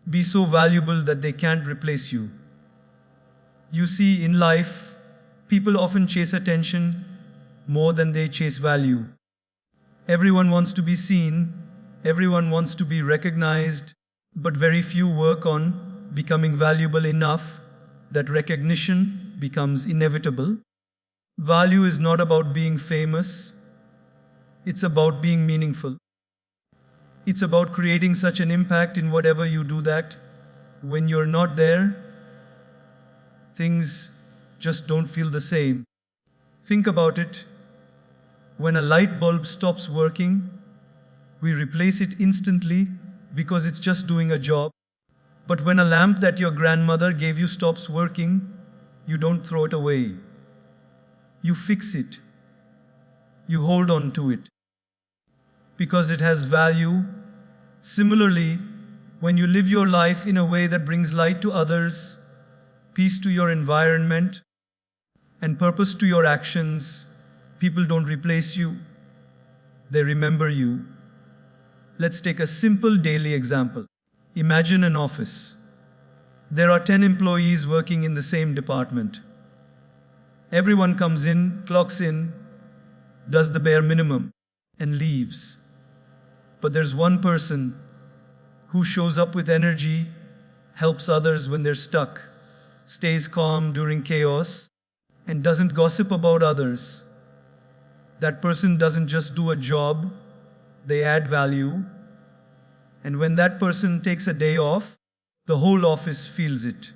Be so valuable that they can't replace you. You see, in life, people often chase attention more than they chase value. Everyone wants to be seen, everyone wants to be recognized, but very few work on becoming valuable enough that recognition becomes inevitable. Value is not about being famous, it's about being meaningful. It's about creating such an impact in whatever you do that when you're not there, things just don't feel the same. Think about it. When a light bulb stops working, we replace it instantly because it's just doing a job. But when a lamp that your grandmother gave you stops working, you don't throw it away. You fix it. You hold on to it. Because it has value. Similarly, when you live your life in a way that brings light to others, peace to your environment, and purpose to your actions, people don't replace you. They remember you. Let's take a simple daily example. Imagine an office. There are 10 employees working in the same department. Everyone comes in, clocks in, does the bare minimum, and leaves. But there's one person who shows up with energy, helps others when they're stuck, stays calm during chaos, and doesn't gossip about others. That person doesn't just do a job, they add value. And when that person takes a day off, the whole office feels it.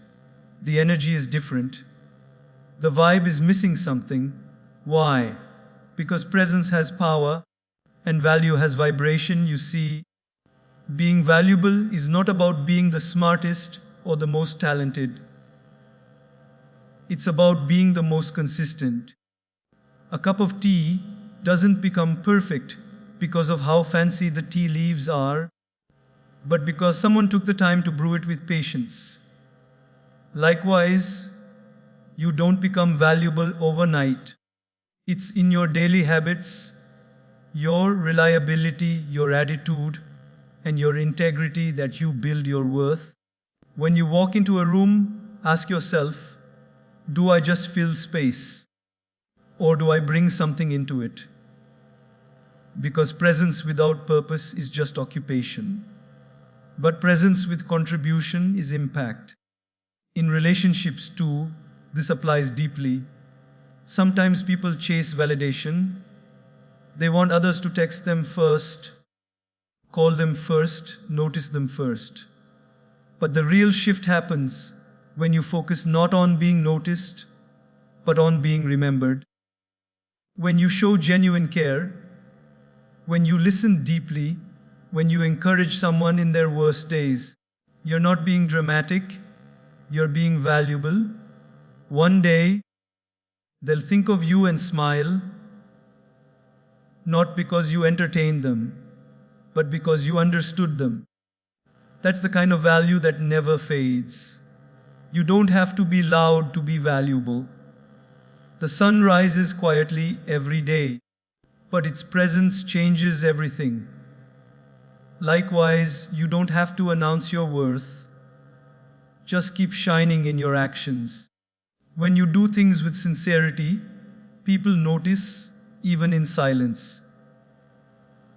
The energy is different. The vibe is missing something. Why? Because presence has power and value has vibration. You see, being valuable is not about being the smartest or the most talented. It's about being the most consistent. A cup of tea doesn't become perfect because of how fancy the tea leaves are, but because someone took the time to brew it with patience. Likewise, you don't become valuable overnight. It's in your daily habits, your reliability, your attitude, and your integrity that you build your worth. When you walk into a room, ask yourself, do I just fill space? Or do I bring something into it? Because presence without purpose is just occupation. But presence with contribution is impact. In relationships too, this applies deeply. Sometimes people chase validation. They want others to text them first, call them first, notice them first. But the real shift happens when you focus not on being noticed, but on being remembered. When you show genuine care, when you listen deeply, when you encourage someone in their worst days, you're not being dramatic, you're being valuable. One day, they'll think of you and smile, not because you entertained them, but because you understood them. That's the kind of value that never fades. You don't have to be loud to be valuable. The sun rises quietly every day, but its presence changes everything. Likewise, you don't have to announce your worth. Just keep shining in your actions. When you do things with sincerity, people notice, even in silence.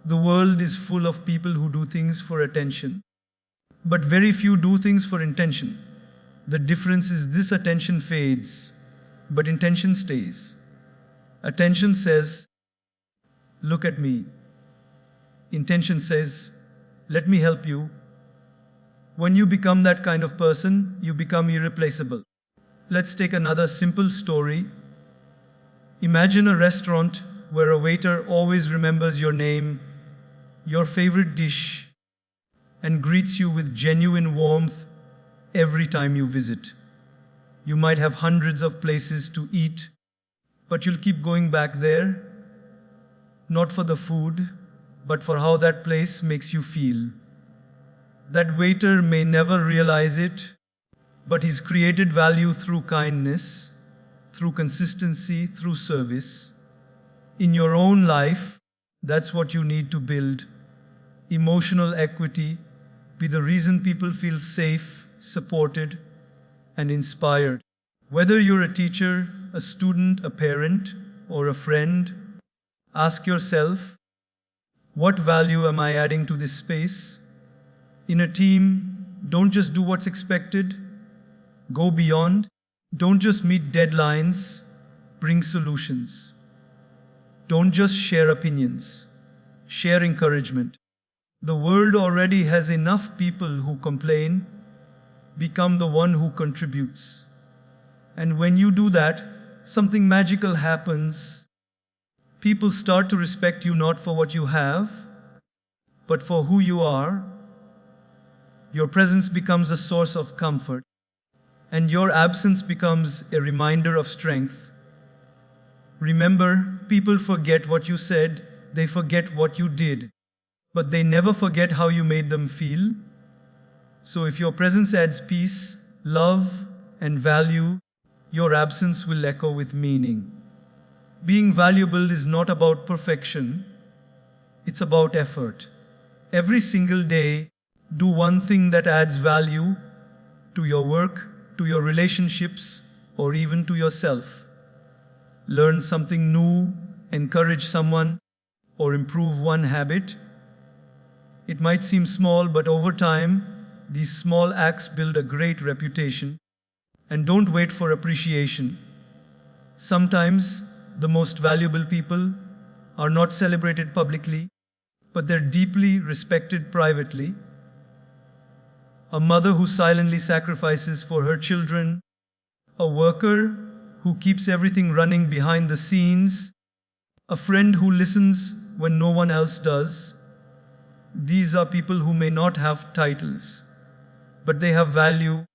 The world is full of people who do things for attention, but very few do things for intention. The difference is this: attention fades, but intention stays. Attention says, look at me. Intention says, let me help you. When you become that kind of person, you become irreplaceable. Let's take another simple story. Imagine a restaurant where a waiter always remembers your name, your favorite dish, and greets you with genuine warmth every time you visit. You might have hundreds of places to eat, but you'll keep going back there, not for the food, but for how that place makes you feel. That waiter may never realize it, but he's created value through kindness, through consistency, through service. In your own life, that's what you need to build: emotional equity, Be the reason people feel safe, supported, and inspired. Whether you're a teacher, a student, a parent, or a friend, ask yourself, what value am I adding to this space? In a team, don't just do what's expected, go beyond. Don't just meet deadlines, bring solutions. Don't just share opinions, share encouragement. The world already has enough people who complain. Become the one who contributes. And when you do that, something magical happens. People start to respect you not for what you have, but for who you are. Your presence becomes a source of comfort, and your absence becomes a reminder of strength. Remember, people forget what you said, they forget what you did, but they never forget how you made them feel. So if your presence adds peace, love, and value, your absence will echo with meaning. Being valuable is not about perfection, it's about effort. Every single day, do one thing that adds value to your work, to your relationships, or even to yourself. Learn something new, encourage someone, or improve one habit. It might seem small, but over time, these small acts build a great reputation. And don't wait for appreciation. Sometimes, the most valuable people are not celebrated publicly, but they're deeply respected privately. A mother who silently sacrifices for her children, a worker who keeps everything running behind the scenes, a friend who listens when no one else does. These are people who may not have titles, but they have value.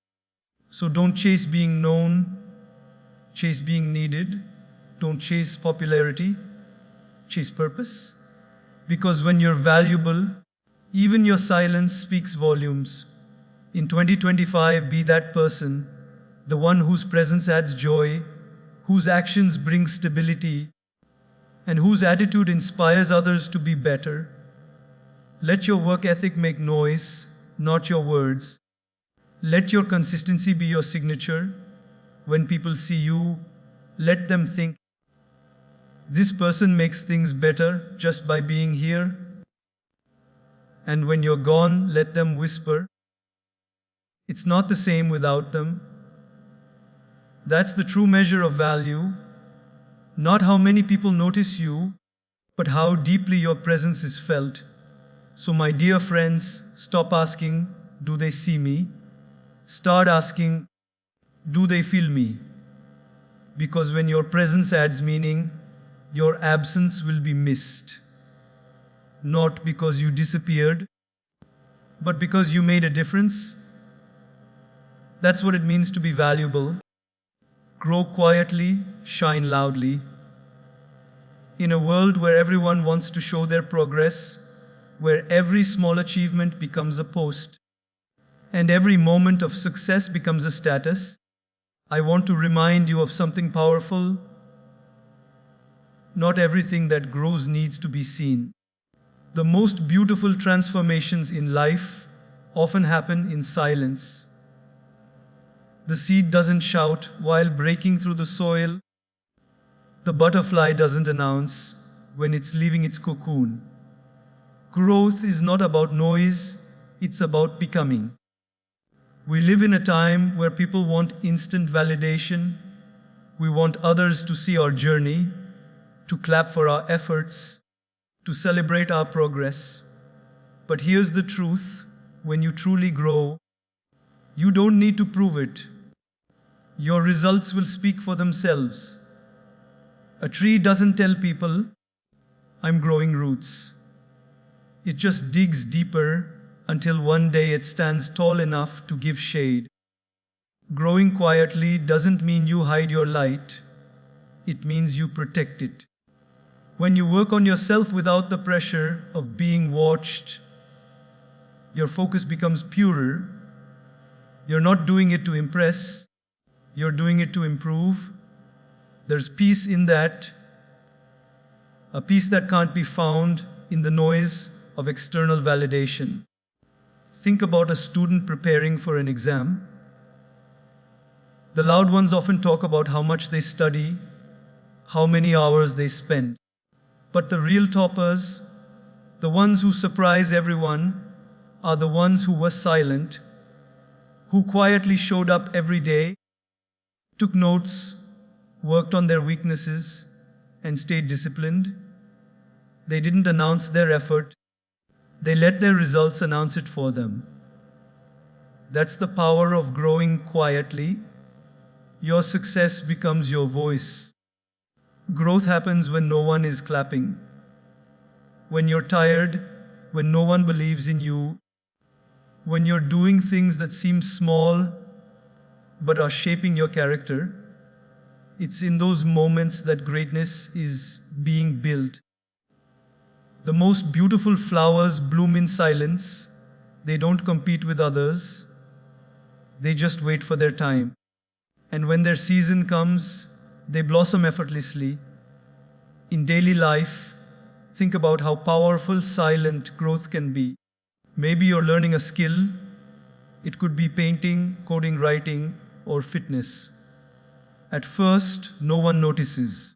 So don't chase being known, chase being needed. Don't chase popularity, chase purpose. Because when you're valuable, even your silence speaks volumes. In 2025, be that person, the one whose presence adds joy, whose actions bring stability, and whose attitude inspires others to be better. Let your work ethic make noise, not your words. Let your consistency be your signature. When people see you, let them think, this person makes things better just by being here. And when you're gone, let them whisper, it's not the same without them. That's the true measure of value. Not how many people notice you, but how deeply your presence is felt. So my dear friends, stop asking, do they see me? Start asking, do they feel me? Because when your presence adds meaning, your absence will be missed. Not because you disappeared, but because you made a difference. That's what it means to be valuable. Grow quietly, shine loudly. In a world where everyone wants to show their progress, where every small achievement becomes a post, and every moment of success becomes a status, I want to remind you of something powerful. Not everything that grows needs to be seen. The most beautiful transformations in life often happen in silence. The seed doesn't shout while breaking through the soil. The butterfly doesn't announce when it's leaving its cocoon. Growth is not about noise, it's about becoming. We live in a time where people want instant validation. We want others to see our journey, to clap for our efforts, to celebrate our progress. But here's the truth, when you truly grow, you don't need to prove it. Your results will speak for themselves. A tree doesn't tell people, I'm growing roots. It just digs deeper until one day it stands tall enough to give shade. Growing quietly doesn't mean you hide your light. It means you protect it. When you work on yourself without the pressure of being watched, your focus becomes purer. You're not doing it to impress, you're doing it to improve. There's peace in that, a peace that can't be found in the noise of external validation. Think about a student preparing for an exam. The loud ones often talk about how much they study, how many hours they spend. But the real toppers, the ones who surprise everyone, are the ones who were silent, who quietly showed up every day, took notes, worked on their weaknesses, and stayed disciplined. They didn't announce their effort, they let their results announce it for them. That's the power of growing quietly. Your success becomes your voice. Growth happens when no one is clapping. When you're tired, when no one believes in you, when you're doing things that seem small but are shaping your character. It's in those moments that greatness is being built. The most beautiful flowers bloom in silence. They don't compete with others. They just wait for their time. And when their season comes, they blossom effortlessly. In daily life, think about how powerful silent growth can be. Maybe you're learning a skill. It could be painting, coding, writing, or fitness. At first, no one notices.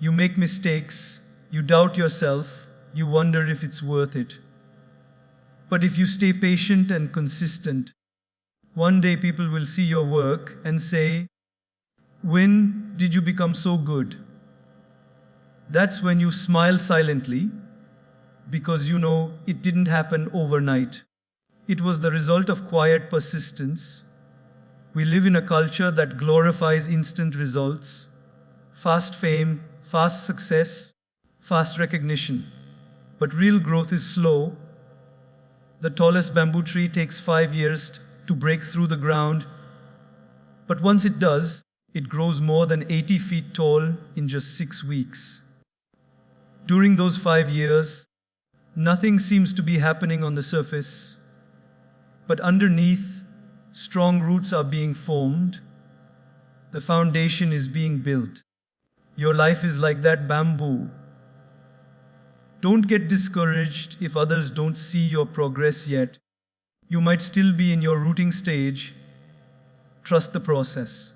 You make mistakes, you doubt yourself, you wonder if it's worth it. But if you stay patient and consistent, one day people will see your work and say, "When did you become so good?" That's when you smile silently, because you know it didn't happen overnight. It was the result of quiet persistence. We live in a culture that glorifies instant results, fast fame, fast success, fast recognition. But real growth is slow. The tallest bamboo tree takes 5 years to break through the ground, but once it does, it grows more than 80 feet tall in just 6 weeks. During those 5 years, nothing seems to be happening on the surface, but underneath, strong roots are being formed. The foundation is being built. Your life is like that bamboo. Don't get discouraged if others don't see your progress yet. You might still be in your rooting stage. Trust the process.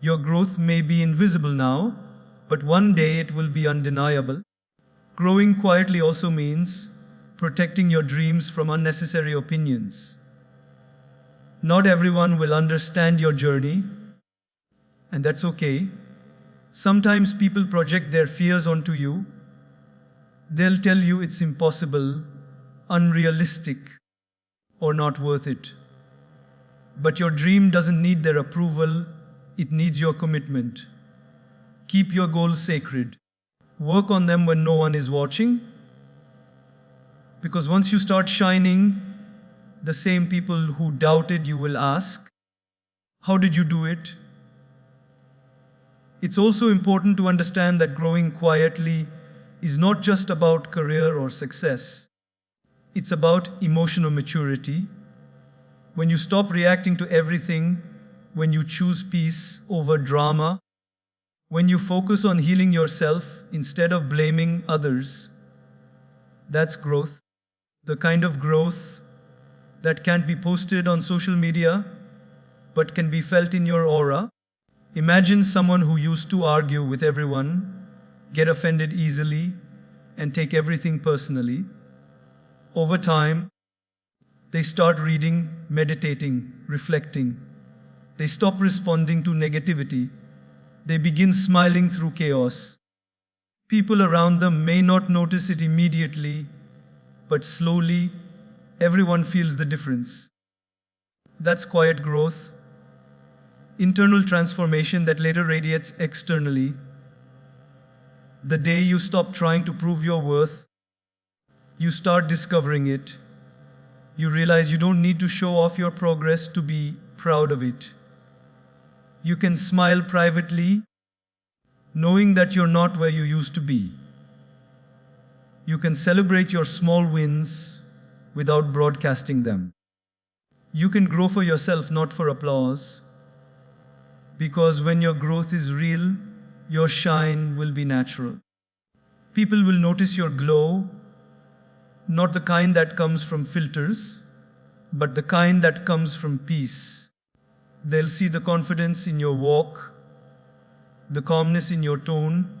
Your growth may be invisible now, but one day it will be undeniable. Growing quietly also means protecting your dreams from unnecessary opinions. Not everyone will understand your journey, and that's okay. Sometimes people project their fears onto you. They'll tell you it's impossible, unrealistic, or not worth it. But your dream doesn't need their approval, it needs your commitment. Keep your goals sacred. Work on them when no one is watching. Because once you start shining, the same people who doubted you will ask, "How did you do it?" It's also important to understand that growing quietly is not just about career or success. It's about emotional maturity. When you stop reacting to everything, when you choose peace over drama, when you focus on healing yourself instead of blaming others, that's growth. The kind of growth that can't be posted on social media, but can be felt in your aura. Imagine someone who used to argue with everyone, get offended easily, and take everything personally. Over time, they start reading, meditating, reflecting. They stop responding to negativity. They begin smiling through chaos. People around them may not notice it immediately, but slowly, everyone feels the difference. That's quiet growth, internal transformation that later radiates externally. The day you stop trying to prove your worth, you start discovering it. You realize you don't need to show off your progress to be proud of it. You can smile privately, knowing that you're not where you used to be. You can celebrate your small wins without broadcasting them. You can grow for yourself, not for applause. Because when your growth is real, your shine will be natural. People will notice your glow, Not the kind that comes from filters, but the kind that comes from peace. They'll see the confidence in your walk, the calmness in your tone,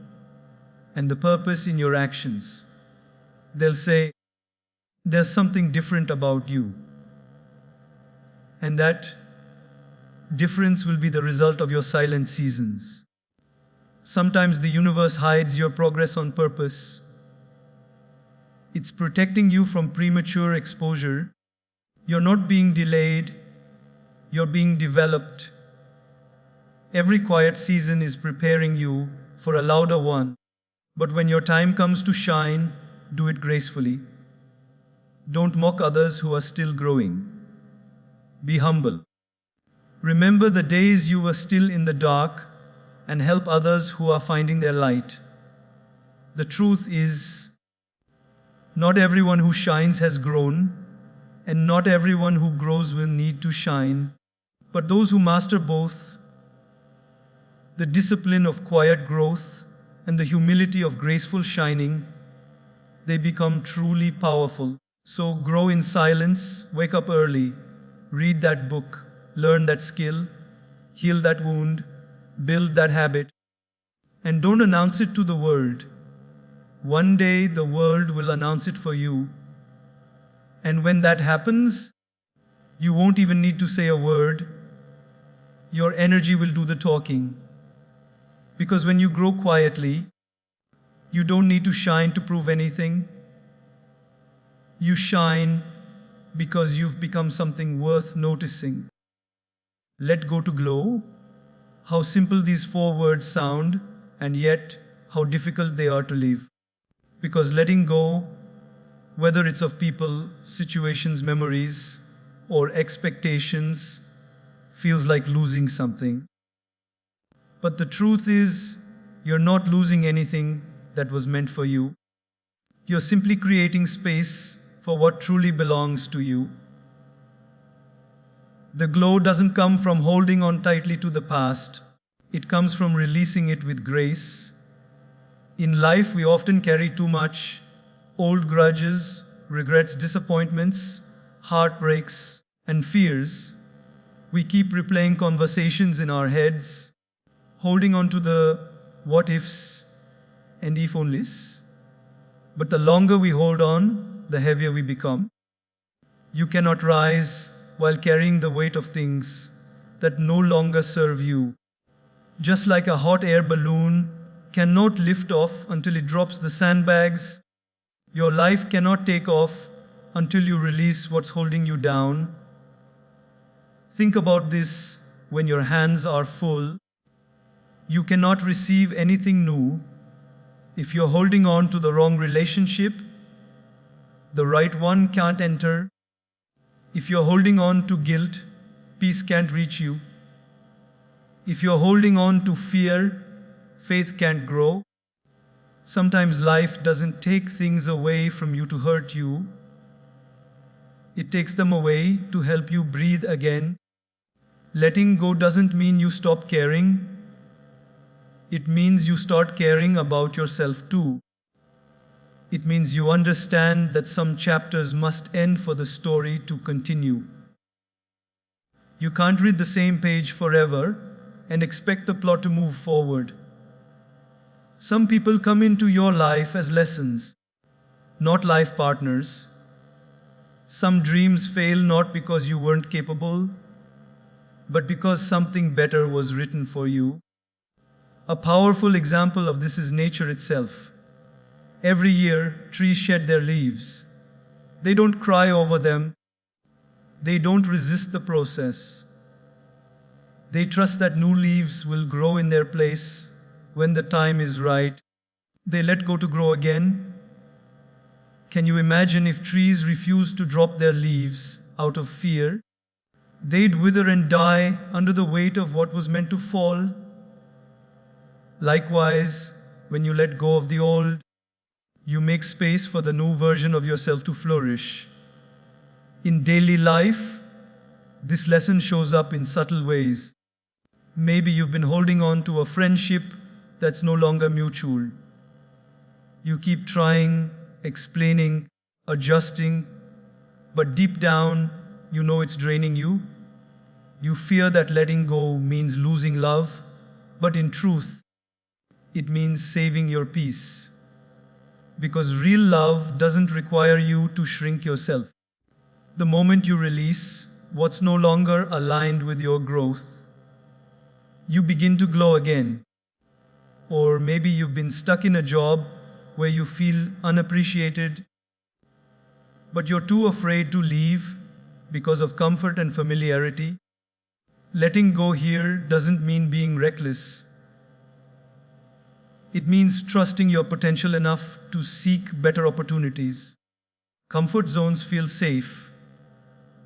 and the purpose in your actions. They'll say, there's something different about you. And that difference will be the result of your silent seasons. Sometimes the universe hides your progress on purpose. It's protecting you from premature exposure. You're not being delayed, you're being developed. Every quiet season is preparing you for a louder one. But when your time comes to shine, do it gracefully. Don't mock others who are still growing. Be humble. Remember the days you were still in the dark and help others who are finding their light. The truth is, not everyone who shines has grown, and not everyone who grows will need to shine. But those who master both, the discipline of quiet growth and the humility of graceful shining, they become truly powerful. So grow in silence, wake up early, read that book, learn that skill, heal that wound, build that habit, and don't announce it to the world. One day the world will announce it for you. And when that happens, you won't even need to say a word. Your energy will do the talking. Because when you grow quietly, you don't need to shine to prove anything. You shine because you've become something worth noticing. Let go to glow. How simple these 4 words sound, and yet how difficult they are to live. Because letting go, whether it's of people, situations, memories, or expectations, feels like losing something. But the truth is, you're not losing anything that was meant for you. You're simply creating space for what truly belongs to you. The glow doesn't come from holding on tightly to the past. It comes from releasing it with grace. In life, we often carry too much: old grudges, regrets, disappointments, heartbreaks, and fears. We keep replaying conversations in our heads, holding on to the what ifs and if onlys. But the longer we hold on, the heavier we become. You cannot rise while carrying the weight of things that no longer serve you. Just like a hot air balloon cannot lift off until it drops the sandbags, your life cannot take off until you release what's holding you down. Think about this when your hands are full. You cannot receive anything new if you're holding on to the wrong relationship. The right one can't enter. If you're holding on to guilt, peace can't reach you. If you're holding on to fear, faith can't grow. Sometimes life doesn't take things away from you to hurt you. It takes them away to help you breathe again. Letting go doesn't mean you stop caring. It means you start caring about yourself too. It means you understand that some chapters must end for the story to continue. You can't read the same page forever and expect the plot to move forward. Some people come into your life as lessons, not life partners. Some dreams fail not because you weren't capable, but because something better was written for you. A powerful example of this is nature itself. Every year, trees shed their leaves. They don't cry over them. They don't resist the process. They trust that new leaves will grow in their place when the time is right. They let go to grow again. Can you imagine if trees refused to drop their leaves out of fear? They'd wither and die under the weight of what was meant to fall. Likewise, when you let go of the old, you make space for the new version of yourself to flourish. In daily life, this lesson shows up in subtle ways. Maybe you've been holding on to a friendship that's no longer mutual. You keep trying, explaining, adjusting, but deep down, you know it's draining you. You fear that letting go means losing love, but in truth, it means saving your peace. Because real love doesn't require you to shrink yourself. The moment you release what's no longer aligned with your growth, you begin to glow again. Or maybe you've been stuck in a job where you feel unappreciated, but you're too afraid to leave because of comfort and familiarity. Letting go here doesn't mean being reckless. It means trusting your potential enough to seek better opportunities. Comfort zones feel safe,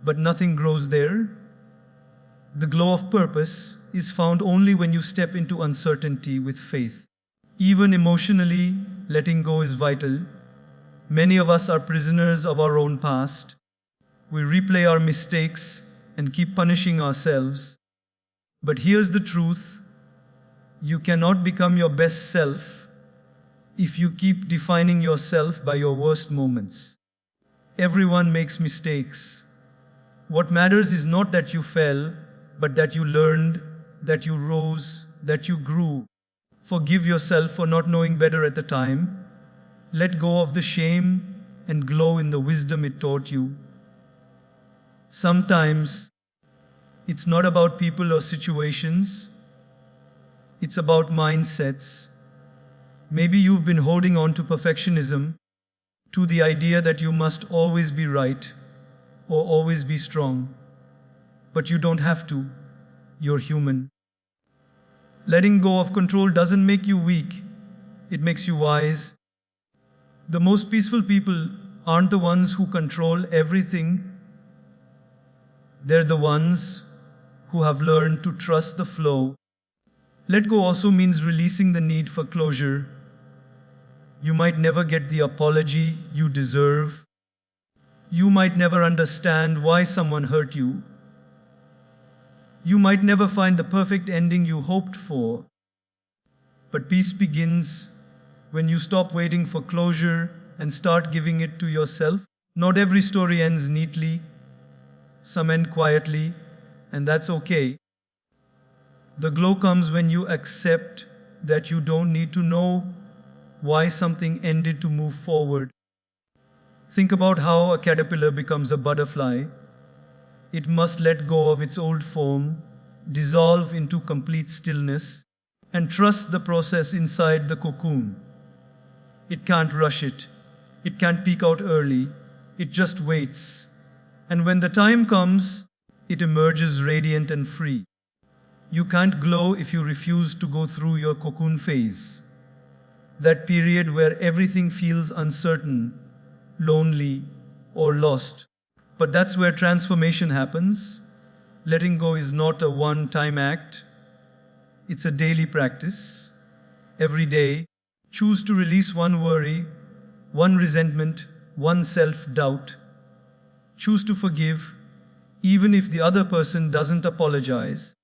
but nothing grows there. The glow of purpose is found only when you step into uncertainty with faith. Even emotionally, letting go is vital. Many of us are prisoners of our own past. We replay our mistakes and keep punishing ourselves. But here's the truth: you cannot become your best self if you keep defining yourself by your worst moments. Everyone makes mistakes. What matters is not that you fell, but that you learned, that you rose, that you grew. Forgive yourself for not knowing better at the time. Let go of the shame and glow in the wisdom it taught you. Sometimes, it's not about people or situations. It's about mindsets. Maybe you've been holding on to perfectionism, to the idea that you must always be right or always be strong. But you don't have to. You're human. Letting go of control doesn't make you weak, it makes you wise. The most peaceful people aren't the ones who control everything. They're the ones who have learned to trust the flow. Let go also means releasing the need for closure. You might never get the apology you deserve. You might never understand why someone hurt you. You might never find the perfect ending you hoped for. But peace begins when you stop waiting for closure and start giving it to yourself. Not every story ends neatly. Some end quietly, and that's okay. The glow comes when you accept that you don't need to know why something ended to move forward. Think about how a caterpillar becomes a butterfly. It must let go of its old form, dissolve into complete stillness, and trust the process inside the cocoon. It can't rush it. It can't peek out early. It just waits. And when the time comes, it emerges radiant and free. You can't glow if you refuse to go through your cocoon phase. That period where everything feels uncertain, lonely, or lost. But that's where transformation happens. Letting go is not a one-time act. It's a daily practice. Every day, choose to release one worry, one resentment, one self-doubt. Choose to forgive, even if the other person doesn't apologize.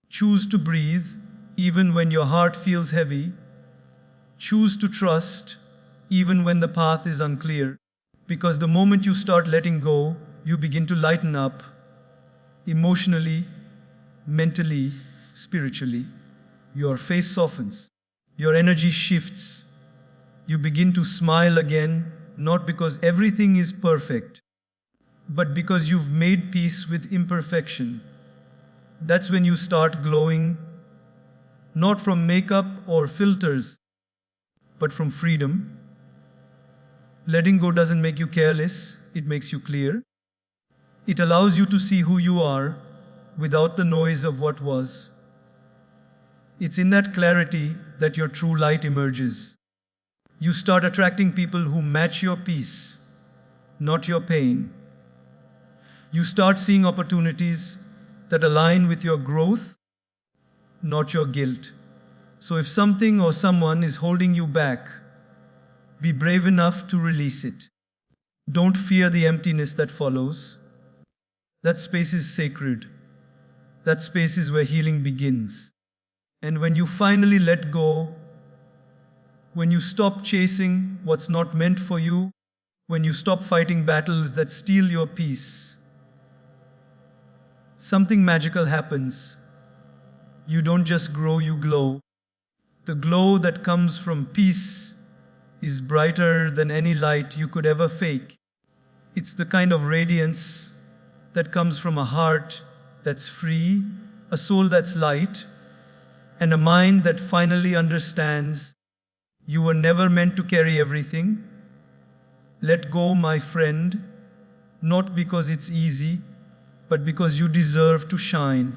Choose to breathe, even when your heart feels heavy. Choose to trust, even when the path is unclear. Because the moment you start letting go, you begin to lighten up, emotionally, mentally, spiritually. Your face softens. Your energy shifts. You begin to smile again, not because everything is perfect, but because you've made peace with imperfection. That's when you start glowing, not from makeup or filters, but from freedom. Letting go doesn't make you careless, it makes you clear. It allows you to see who you are without the noise of what was. It's in that clarity that your true light emerges. You start attracting people who match your peace, not your pain. You start seeing opportunities that align with your growth, not your guilt. So if something or someone is holding you back, be brave enough to release it. Don't fear the emptiness that follows. That space is sacred. That space is where healing begins. And when you finally let go, when you stop chasing what's not meant for you, when you stop fighting battles that steal your peace, something magical happens. You don't just grow, you glow. The glow that comes from peace is brighter than any light you could ever fake. It's the kind of radiance that comes from a heart that's free, a soul that's light, and a mind that finally understands you were never meant to carry everything. Let go, my friend, not because it's easy, but because you deserve to shine.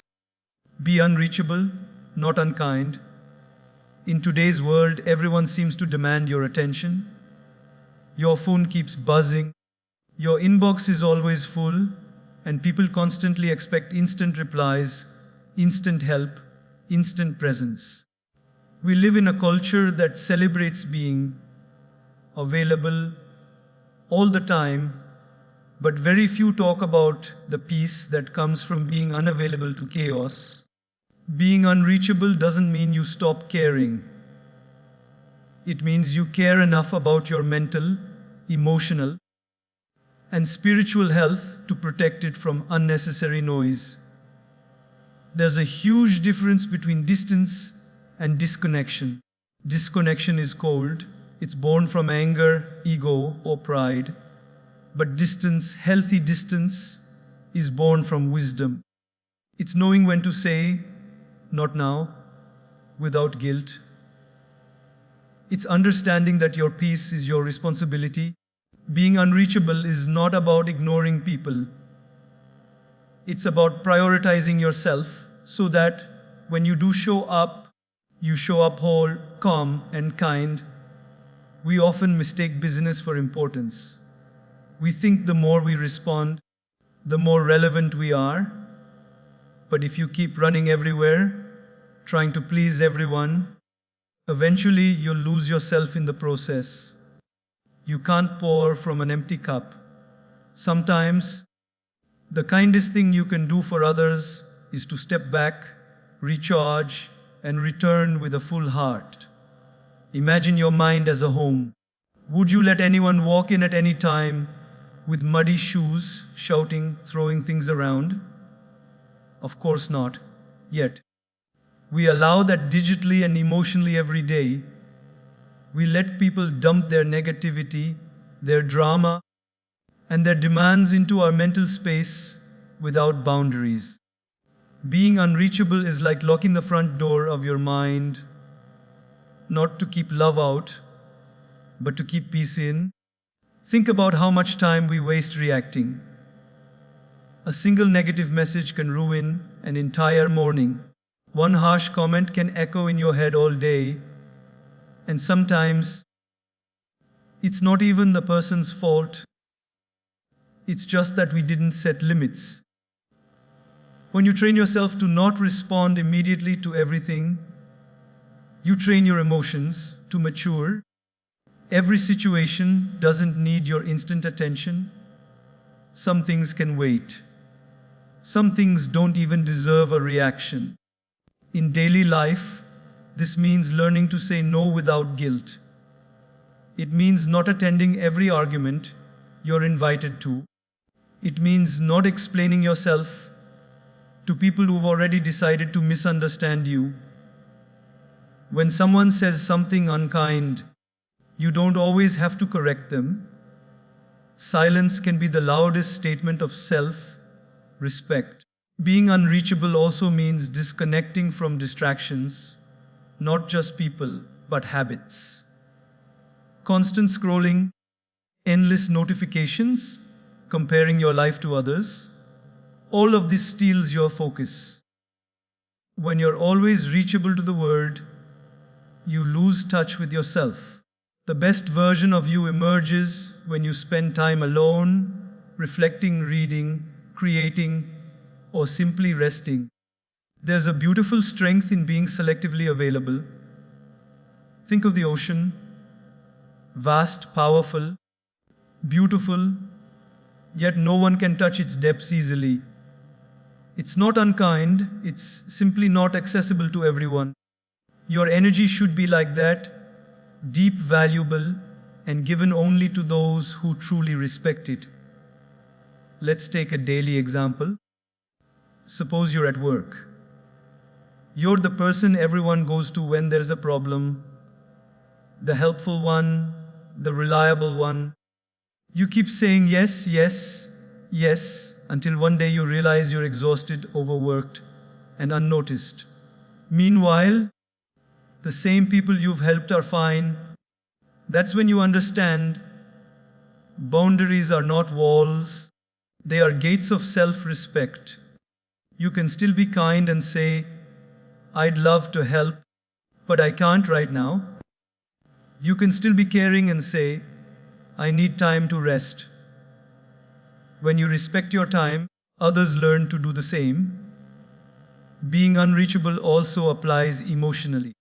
Be unreachable, not unkind. In today's world, everyone seems to demand your attention. Your phone keeps buzzing. Your inbox is always full, and people constantly expect instant replies, instant help, instant presence. We live in a culture that celebrates being available all the time, but very few talk about the peace that comes from being unavailable to chaos. Being unreachable doesn't mean you stop caring. It means you care enough about your mental, emotional, and spiritual health to protect it from unnecessary noise. There's a huge difference between distance and disconnection. Disconnection is cold. It's born from anger, ego, or pride. But distance, healthy distance, is born from wisdom. It's knowing when to say, not now, without guilt. It's understanding that your peace is your responsibility. Being unreachable is not about ignoring people. It's about prioritizing yourself so that when you do show up, you show up whole, calm, and kind. We often mistake business for importance. We think the more we respond, the more relevant we are. But if you keep running everywhere, trying to please everyone, eventually you'll lose yourself in the process. You can't pour from an empty cup. Sometimes, the kindest thing you can do for others is to step back, recharge, and return with a full heart. Imagine your mind as a home. Would you let anyone walk in at any time with muddy shoes, shouting, throwing things around? Of course not, yet. We allow that digitally and emotionally every day. We let people dump their negativity, their drama, and their demands into our mental space without boundaries. Being unreachable is like locking the front door of your mind, not to keep love out, but to keep peace in. Think about how much time we waste reacting. A single negative message can ruin an entire morning. One harsh comment can echo in your head all day, and sometimes it's not even the person's fault. It's just that we didn't set limits. When you train yourself to not respond immediately to everything, you train your emotions to mature. Every situation doesn't need your instant attention. Some things can wait. Some things don't even deserve a reaction. In daily life, this means learning to say no without guilt. It means not attending every argument you're invited to. It means not explaining yourself to people who've already decided to misunderstand you. When someone says something unkind, you don't always have to correct them. Silence can be the loudest statement of self-respect. Being unreachable also means disconnecting from distractions, not just people, but habits. Constant scrolling, endless notifications, comparing your life to others, all of this steals your focus. When you're always reachable to the world, you lose touch with yourself. The best version of you emerges when you spend time alone, reflecting, reading, creating, or simply resting. There's a beautiful strength in being selectively available. Think of the ocean, vast, powerful, beautiful, yet no one can touch its depths easily. It's not unkind, it's simply not accessible to everyone. Your energy should be like that, deep, valuable, and given only to those who truly respect it. Let's take a daily example. Suppose you're at work. You're the person everyone goes to when there's a problem, the helpful one, the reliable one. You keep saying yes, yes, yes, until one day you realize you're exhausted, overworked, and unnoticed. Meanwhile, the same people you've helped are fine. That's when you understand boundaries are not walls, they are gates of self-respect. You can still be kind and say, I'd love to help, but I can't right now. You can still be caring and say, I need time to rest. When you respect your time, others learn to do the same. Being unreachable also applies emotionally.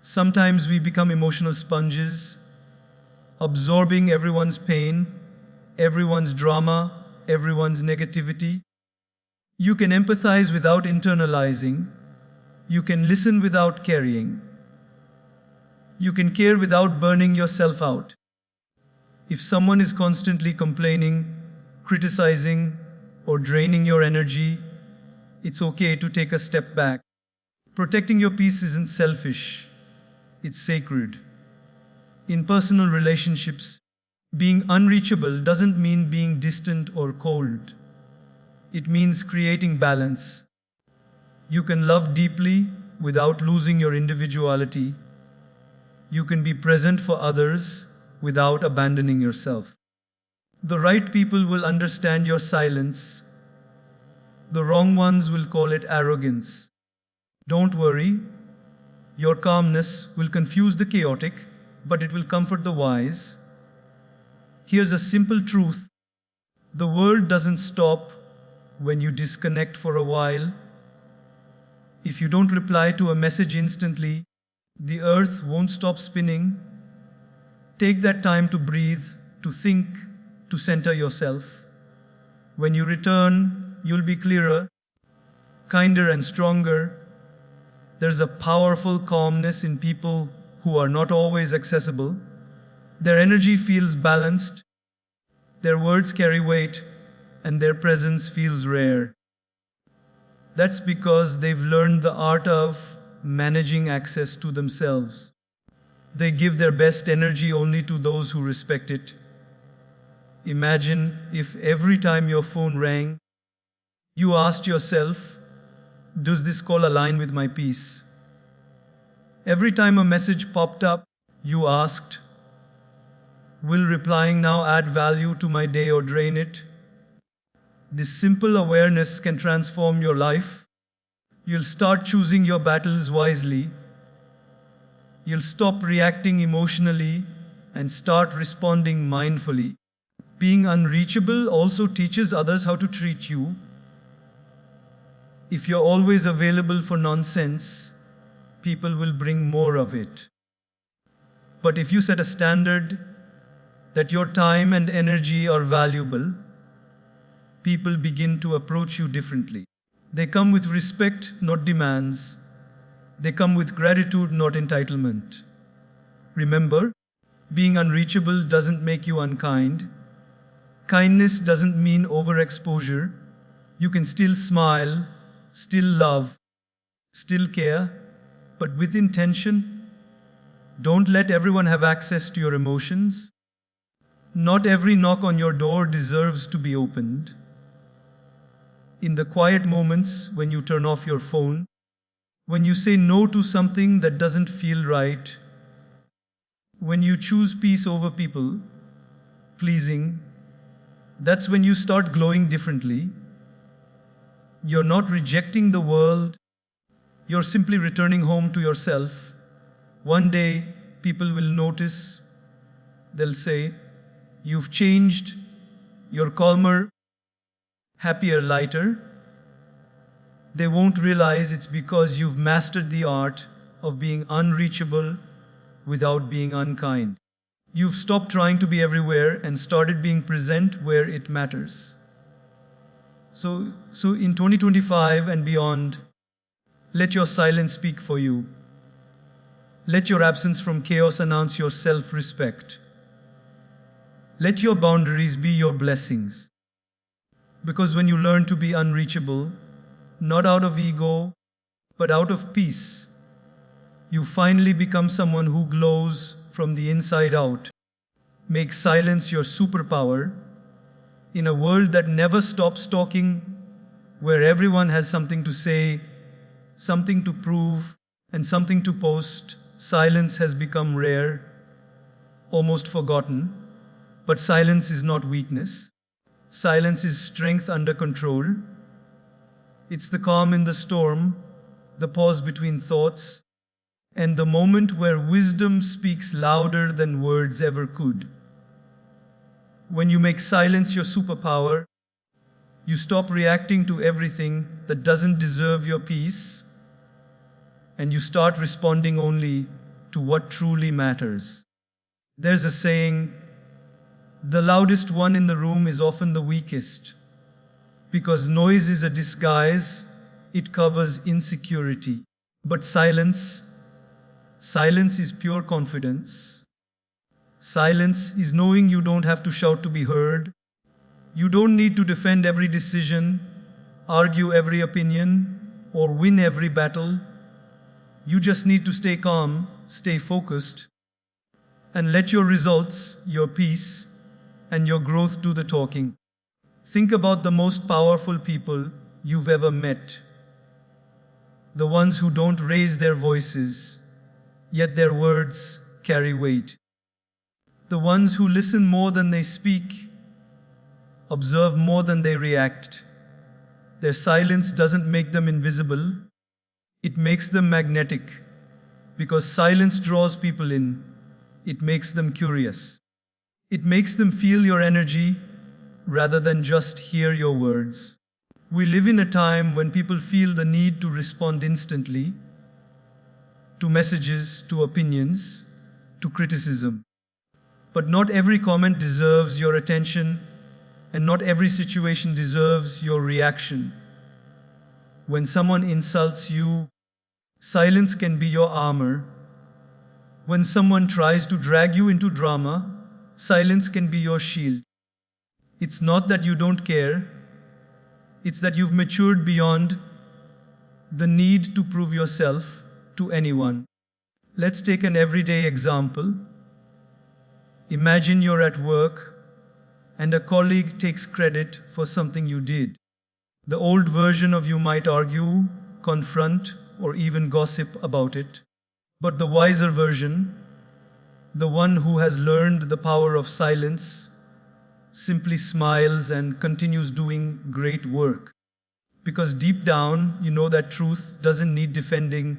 Sometimes we become emotional sponges, absorbing everyone's pain, everyone's drama, everyone's negativity. You can empathize without internalizing. You can listen without carrying. You can care without burning yourself out. If someone is constantly complaining, criticizing, or draining your energy, it's okay to take a step back. Protecting your peace isn't selfish, it's sacred. In personal relationships, being unreachable doesn't mean being distant or cold. It means creating balance. You can love deeply without losing your individuality. You can be present for others without abandoning yourself. The right people will understand your silence. The wrong ones will call it arrogance. Don't worry. Your calmness will confuse the chaotic, but it will comfort the wise. Here's a simple truth. The world doesn't stop when you disconnect for a while. If you don't reply to a message instantly, the earth won't stop spinning. Take that time to breathe, to think, to center yourself. When you return, you'll be clearer, kinder, and stronger. There's a powerful calmness in people who are not always accessible. Their energy feels balanced, their words carry weight, and their presence feels rare. That's because they've learned the art of managing access to themselves. They give their best energy only to those who respect it. Imagine if every time your phone rang, you asked yourself, does this call align with my peace? Every time a message popped up, you asked, will replying now add value to my day or drain it? This simple awareness can transform your life. You'll start choosing your battles wisely. You'll stop reacting emotionally and start responding mindfully. Being unreachable also teaches others how to treat you. If you're always available for nonsense, people will bring more of it. But if you set a standard that your time and energy are valuable, people begin to approach you differently. They come with respect, not demands. They come with gratitude, not entitlement. Remember, being unreachable doesn't make you unkind. Kindness doesn't mean overexposure. You can still smile, still love, still care, but with intention. Don't let everyone have access to your emotions. Not every knock on your door deserves to be opened. In the quiet moments when you turn off your phone, when you say no to something that doesn't feel right, when you choose peace over people pleasing, that's when you start glowing differently. You're not rejecting the world, you're simply returning home to yourself. One day, people will notice. They'll say, you've changed, you're calmer, happier, lighter. They won't realize it's because you've mastered the art of being unreachable without being unkind. You've stopped trying to be everywhere and started being present where it matters. So in 2025 and beyond, let your silence speak for you. Let your absence from chaos announce your self-respect. Let your boundaries be your blessings. Because when you learn to be unreachable, not out of ego, but out of peace, you finally become someone who glows from the inside out. Make silence your superpower. In a world that never stops talking, where everyone has something to say, something to prove, and something to post, silence has become rare, almost forgotten. But silence is not weakness. Silence is strength under control. It's the calm in the storm, the pause between thoughts, and the moment where wisdom speaks louder than words ever could. When you make silence your superpower, you stop reacting to everything that doesn't deserve your peace, and you start responding only to what truly matters. There's a saying, the loudest one in the room is often the weakest. Because noise is a disguise, it covers insecurity. But silence is pure confidence. Silence is knowing you don't have to shout to be heard. You don't need to defend every decision, argue every opinion, or win every battle. You just need to stay calm, stay focused, and let your results, your peace, and your growth do the talking. Think about the most powerful people you've ever met. The ones who don't raise their voices, yet their words carry weight. The ones who listen more than they speak, observe more than they react. Their silence doesn't make them invisible, it makes them magnetic. Because silence draws people in, it makes them curious. It makes them feel your energy rather than just hear your words. We live in a time when people feel the need to respond instantly to messages, to opinions, to criticism. But not every comment deserves your attention, and not every situation deserves your reaction. When someone insults you, silence can be your armor. When someone tries to drag you into drama, silence can be your shield. It's not that you don't care, it's that you've matured beyond the need to prove yourself to anyone. Let's take an everyday example. Imagine you're at work and a colleague takes credit for something you did. The old version of you might argue, confront, or even gossip about it. But the wiser version, the one who has learned the power of silence, simply smiles and continues doing great work. Because deep down, you know that truth doesn't need defending.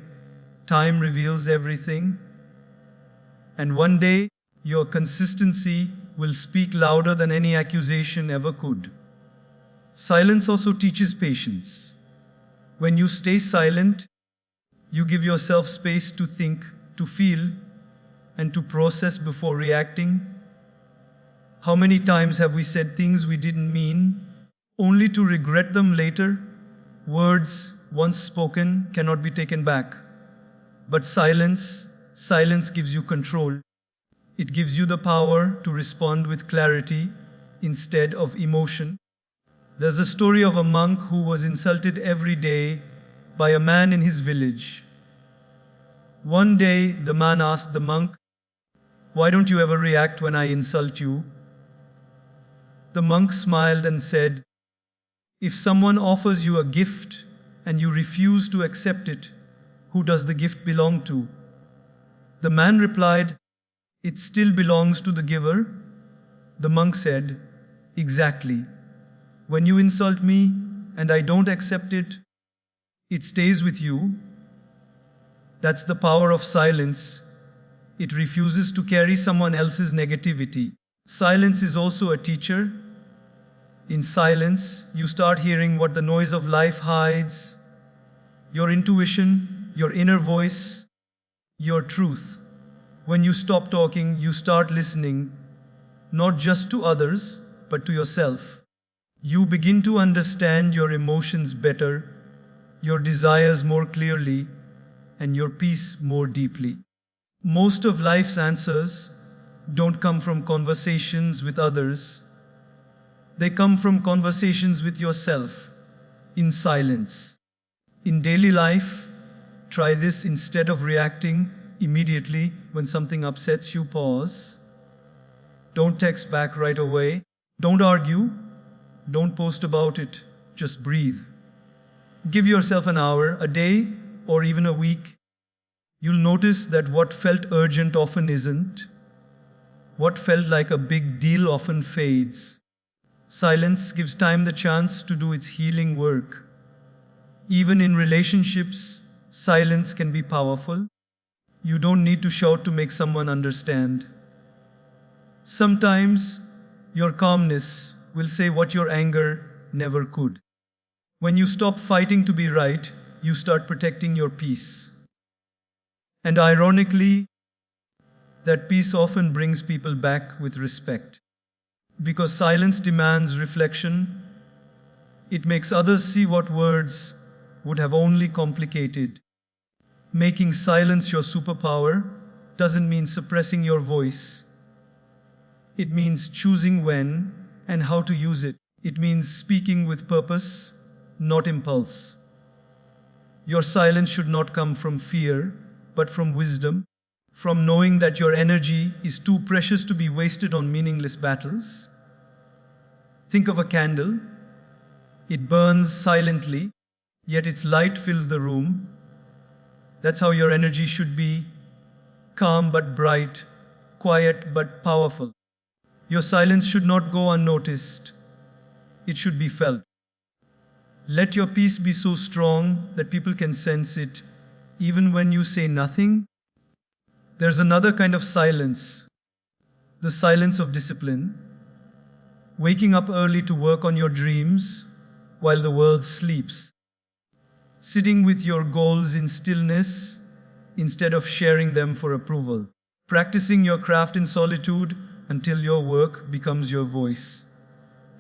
Time reveals everything. And one day, your consistency will speak louder than any accusation ever could. Silence also teaches patience. When you stay silent, you give yourself space to think, to feel, and to process before reacting. How many times have we said things we didn't mean, only to regret them later? Words, once spoken, cannot be taken back. But silence gives you control. It gives you the power to respond with clarity instead of emotion. There's a story of a monk who was insulted every day by a man in his village. One day, the man asked the monk, "Why don't you ever react when I insult you?" The monk smiled and said, "If someone offers you a gift and you refuse to accept it, who does the gift belong to?" The man replied, "It still belongs to the giver." The monk said, "Exactly. When you insult me and I don't accept it, it stays with you." That's the power of silence. It refuses to carry someone else's negativity. Silence is also a teacher. In silence, you start hearing what the noise of life hides: your intuition, your inner voice, your truth. When you stop talking, you start listening, not just to others, but to yourself. You begin to understand your emotions better, your desires more clearly, and your peace more deeply. Most of life's answers don't come from conversations with others. They come from conversations with yourself, in silence. In daily life, try this. Instead of reacting immediately when something upsets you, pause. Don't text back right away. Don't argue. Don't post about it. Just breathe. Give yourself an hour, a day, or even a week. You'll notice that what felt urgent often isn't. What felt like a big deal often fades. Silence gives time the chance to do its healing work. Even in relationships, silence can be powerful. You don't need to shout to make someone understand. Sometimes, your calmness will say what your anger never could. When you stop fighting to be right, you start protecting your peace. And ironically, that peace often brings people back with respect. Because silence demands reflection, it makes others see what words would have only complicated. Making silence your superpower doesn't mean suppressing your voice. It means choosing when and how to use it. It means speaking with purpose, not impulse. Your silence should not come from fear, but from wisdom, from knowing that your energy is too precious to be wasted on meaningless battles. Think of a candle. It burns silently, yet its light fills the room. That's how your energy should be, calm but bright, quiet but powerful. Your silence should not go unnoticed. It should be felt. Let your peace be so strong that people can sense it, even when you say nothing. There's another kind of silence, the silence of discipline. Waking up early to work on your dreams while the world sleeps. Sitting with your goals in stillness instead of sharing them for approval. Practicing your craft in solitude until your work becomes your voice.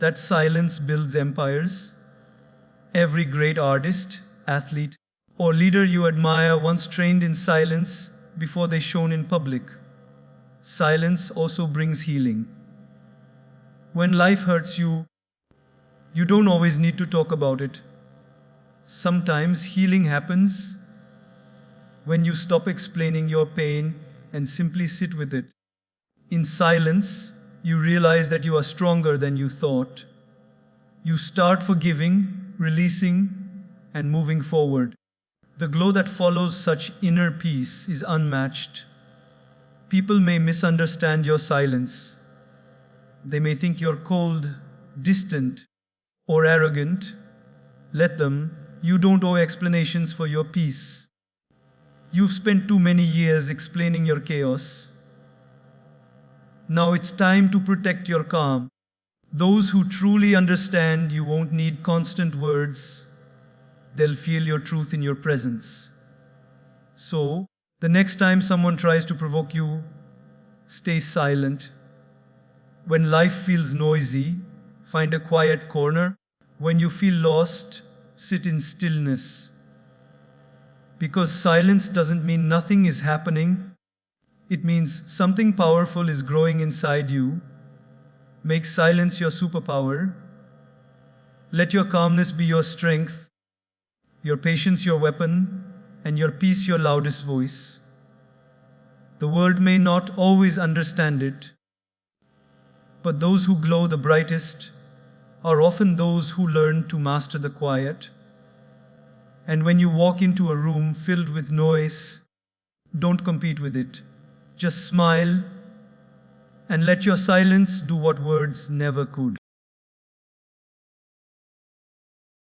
That silence builds empires. Every great artist, athlete, or leader you admire once trained in silence before they shone in public. Silence also brings healing. When life hurts you, you don't always need to talk about it. Sometimes healing happens when you stop explaining your pain and simply sit with it. In silence, you realize that you are stronger than you thought. You start forgiving, releasing, and moving forward. The glow that follows such inner peace is unmatched. People may misunderstand your silence. They may think you're cold, distant, or arrogant. Let them. You don't owe explanations for your peace. You've spent too many years explaining your chaos. Now it's time to protect your calm. Those who truly understand you won't need constant words. They'll feel your truth in your presence. So, the next time someone tries to provoke you, stay silent. When life feels noisy, find a quiet corner. When you feel lost, sit in stillness. Because silence doesn't mean nothing is happening. It means something powerful is growing inside you. Make silence your superpower. Let your calmness be your strength, your patience your weapon, and your peace your loudest voice. The world may not always understand it, but those who glow the brightest are often those who learn to master the quiet. And when you walk into a room filled with noise, don't compete with it. Just smile and let your silence do what words never could.